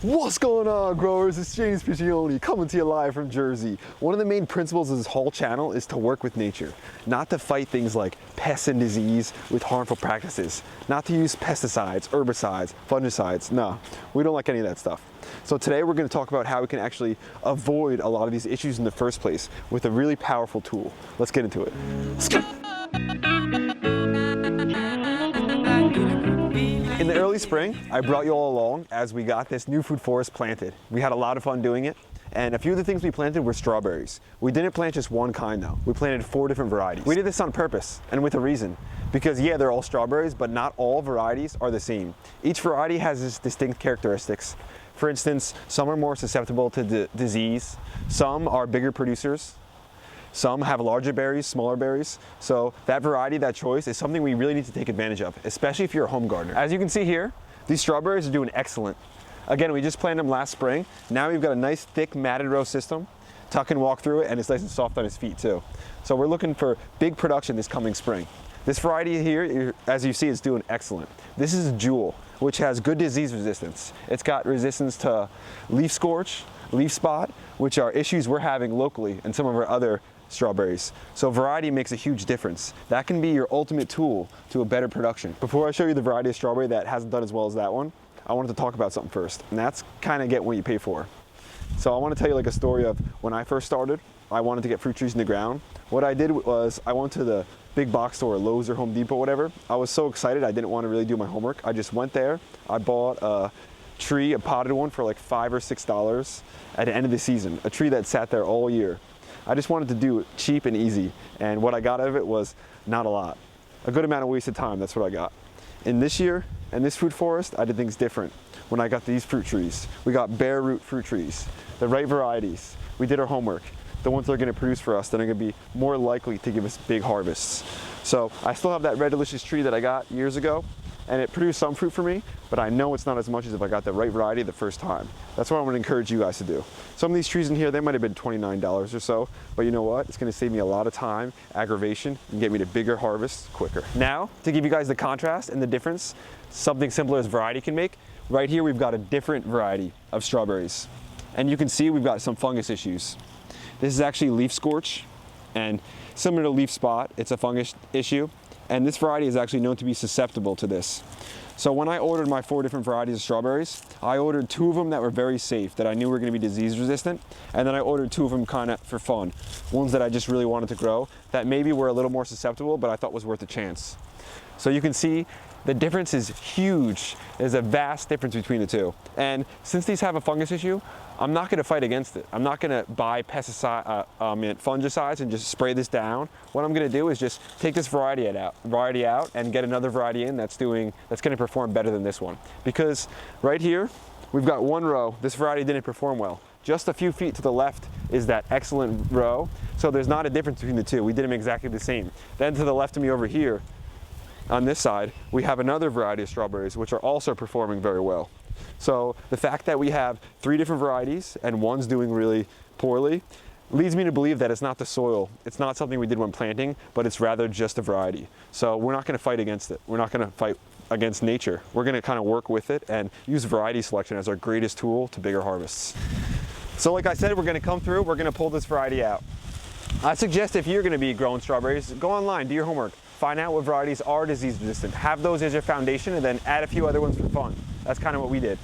What's going on, growers? It's James Piccioni coming to you live from Jersey. One of the main principles of this whole channel is to work with nature, not to fight things like pests and disease with harmful practices, not to use pesticides, herbicides, fungicides. No, we don't like any of that stuff. So today we're going to talk about how we can actually avoid a lot of these issues in the first place with a really powerful tool. Let's get into it. Let's go. In the early spring, I brought you all along as we got this new food forest planted. We had a lot of fun doing it, and a few of the things we planted were strawberries. We didn't plant just one kind though. We planted 4 different varieties. We did this on purpose and with a reason, because yeah, they're all strawberries, but not all varieties are the same. Each variety has its distinct characteristics. For instance, some are more susceptible to disease, some are bigger producers, some have larger berries, smaller berries. So that variety, that choice is something we really need to take advantage of, especially if you're a home gardener. As you can see here, these strawberries are doing excellent. Again, we just planted them last spring. Now we've got a nice thick matted row system. Tuck and walk through it, and it's nice and soft on his feet too. So we're looking for big production this coming spring. This variety here, as you see, is doing excellent. This is a jewel, which has good disease resistance. It's got resistance to leaf scorch, leaf spot, which are issues we're having locally in some of our other strawberries. So variety makes a huge difference. That can be your ultimate tool to a better production. Before I show you the variety of strawberry that hasn't done as well as that one, I wanted to talk about something first, and that's kind of get what you pay for. So I want to tell you like a story of when I first started. I wanted to get fruit trees in the ground. What I did was I went to the big box store, Lowe's or Home Depot, whatever. I was so excited I didn't want to really do my homework. I just went there. I bought a tree, a potted one, for like $5 or $6 at the end of the season, a tree that sat there all year. I just wanted to do it cheap and easy, and what I got out of it was not a lot. A good amount of wasted time, that's what I got. In this year, in this fruit forest, I did things different. When I got these fruit trees, we got bare root fruit trees, the right varieties. We did our homework, the ones that are gonna produce for us, that are gonna be more likely to give us big harvests. So I still have that red delicious tree that I got years ago, and it produced some fruit for me, but I know it's not as much as if I got the right variety the first time. That's what I'm gonna encourage you guys to do. Some of these trees in here, they might have been $29 or so, but you know what? It's gonna save me a lot of time, aggravation, and get me to bigger harvests quicker. Now, to give you guys the contrast and the difference something simpler as variety can make, right here we've got a different variety of strawberries. And you can see we've got some fungus issues. This is actually leaf scorch, and similar to leaf spot, it's a fungus issue. And this variety is actually known to be susceptible to this. So when I ordered my 4 different varieties of strawberries, I ordered 2 of them that were very safe, that I knew were gonna be disease resistant, and then I ordered 2 of them kind of for fun. Ones that I just really wanted to grow, that maybe were a little more susceptible, but I thought was worth a chance. So you can see the difference is huge. There's a vast difference between the two. And since these have a fungus issue, I'm not gonna fight against it. I'm not gonna buy fungicides and just spray this down. What I'm gonna do is just take this variety out and get another variety in that's gonna perform better than this one. Because right here, we've got one row, this variety didn't perform well. Just a few feet to the left is that excellent row. So there's not a difference between the two. We did them exactly the same. Then to the left of me over here, on this side, we have another variety of strawberries which are also performing very well. So the fact that we have 3 different varieties and one's doing really poorly leads me to believe that it's not the soil, it's not something we did when planting, but it's rather just a variety. So we're not gonna fight against it. We're not gonna fight against nature. We're gonna kind of work with it and use variety selection as our greatest tool to bigger harvests. So like I said, we're gonna come through, we're gonna pull this variety out. I suggest if you're gonna be growing strawberries, go online, do your homework. Find out what varieties are disease resistant. Have those as your foundation and then add a few other ones for fun. That's kind of what we did.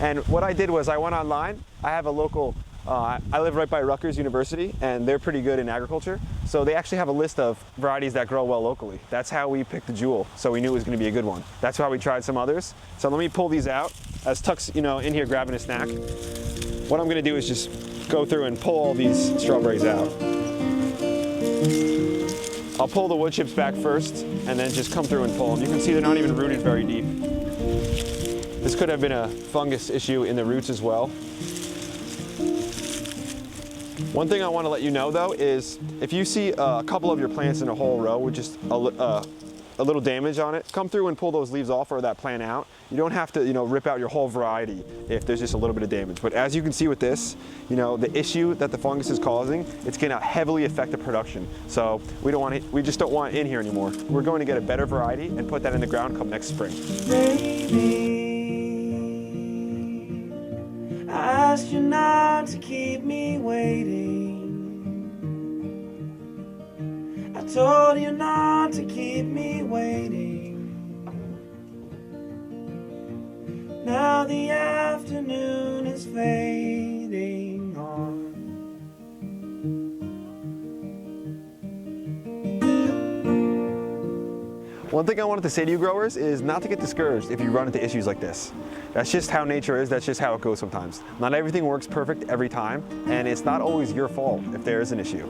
And what I did was I went online. I have a local, I live right by Rutgers University, and they're pretty good in agriculture. So they actually have a list of varieties that grow well locally. That's how we picked the jewel. So we knew it was gonna be a good one. That's why we tried some others. So let me pull these out. As Tuck's in here grabbing a snack. What I'm gonna do is just go through and pull all these strawberries out. I'll pull the wood chips back first and then just come through and pull them. You can see they're not even rooted very deep. This could have been a fungus issue in the roots as well. One thing I want to let you know though is if you see a couple of your plants in a whole row with just a little damage on it, come through and pull those leaves off or that plant out. You don't have to, rip out your whole variety if there's just a little bit of damage. But as you can see with this, the issue that the fungus is causing, it's gonna heavily affect the production. So we just don't want it in here anymore. We're going to get a better variety and put that in the ground come next spring. asked you not to keep me waiting. I told you not to keep me waiting. Now the afternoon is fading on. One thing I wanted to say to you growers is not to get discouraged if you run into issues like this. That's just how nature is, that's just how it goes sometimes. Not everything works perfect every time, and it's not always your fault if there is an issue.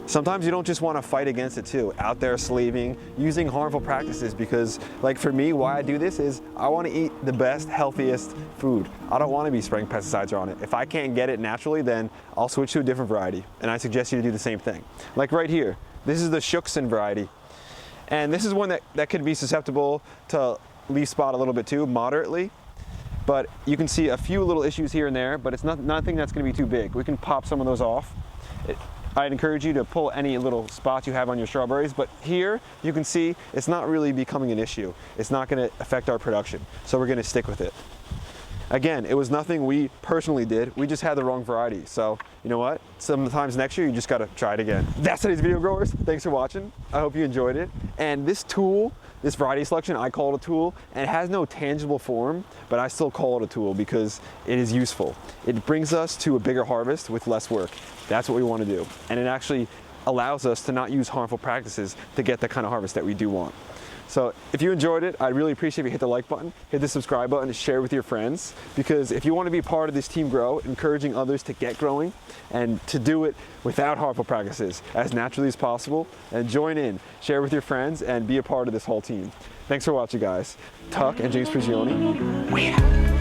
Sometimes you don't just want to fight against it too, out there slaving, using harmful practices, because like for me, why I do this is I want to eat the best, healthiest food. I don't want to be spraying pesticides on it. If I can't get it naturally, then I'll switch to a different variety, and I suggest you to do the same thing. Like right here, this is the Schuchsen variety. And this is one that could be susceptible to leaf spot a little bit too, moderately. But you can see a few little issues here and there, but it's nothing that's going to be too big. We can pop some of those off. I'd encourage you to pull any little spots you have on your strawberries, but here you can see it's not really becoming an issue. It's not going to affect our production, so we're going to stick with it. Again, it was nothing we personally did. We just had the wrong variety. So, you know what? Sometimes next year, you just gotta try it again. That's today's video, growers. Thanks for watching. I hope you enjoyed it. And this tool, this variety selection, I call it a tool, and it has no tangible form, but I still call it a tool because it is useful. It brings us to a bigger harvest with less work. That's what we want to do. And it actually allows us to not use harmful practices to get the kind of harvest that we do want. So if you enjoyed it, I'd really appreciate if you hit the like button, hit the subscribe button, and share with your friends. Because if you want to be part of this team grow, encouraging others to get growing and to do it without harmful practices as naturally as possible, and join in, share with your friends, and be a part of this whole team. Thanks for watching, guys. Tuck and James Prigioni, we out.